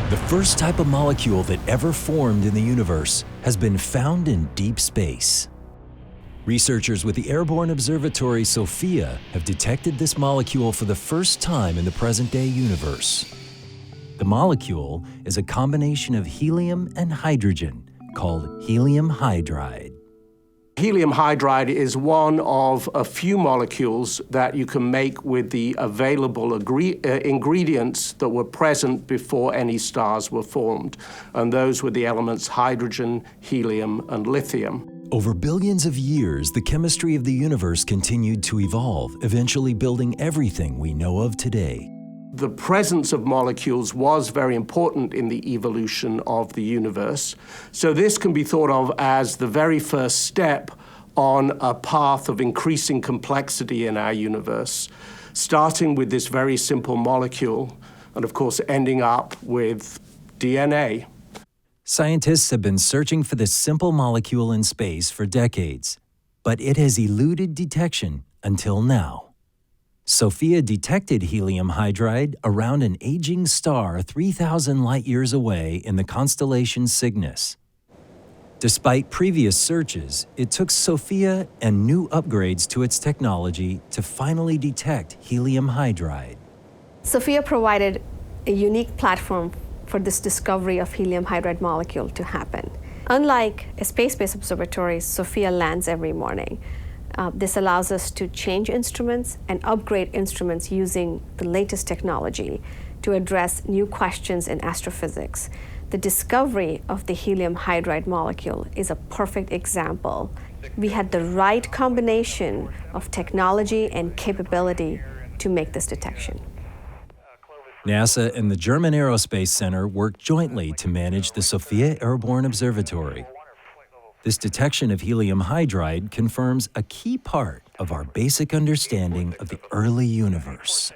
The first type of molecule that ever formed in the universe has been found in deep space. Researchers with the airborne observatory SOFIA have detected this molecule for the first time in the present-day universe. The molecule is a combination of helium and hydrogen called helium hydride. Helium hydride is one of a few molecules that you can make with the available ingredients that were present before any stars were formed. And those were the elements hydrogen, helium, and lithium. Over billions of years, the chemistry of the universe continued to evolve, eventually building everything we know of today. The presence of molecules was very important in the evolution of the universe. So this can be thought of as the very first step on a path of increasing complexity in our universe, starting with this very simple molecule and, of course, ending up with DNA. Scientists have been searching for this simple molecule in space for decades, but it has eluded detection until now. SOFIA detected helium hydride around an aging star 3,000 light-years away in the constellation Cygnus. Despite previous searches, it took SOFIA and new upgrades to its technology to finally detect helium hydride. SOFIA provided a unique platform for this discovery of helium hydride molecule to happen. Unlike a space-based observatory, SOFIA lands every morning. This allows us to change instruments and upgrade instruments using the latest technology to address new questions in astrophysics. The discovery of the helium hydride molecule is a perfect example. We had the right combination of technology and capability to make this detection. NASA and the German Aerospace Center worked jointly to manage the SOFIA Airborne Observatory. This detection of helium hydride confirms a key part of our basic understanding of the early universe.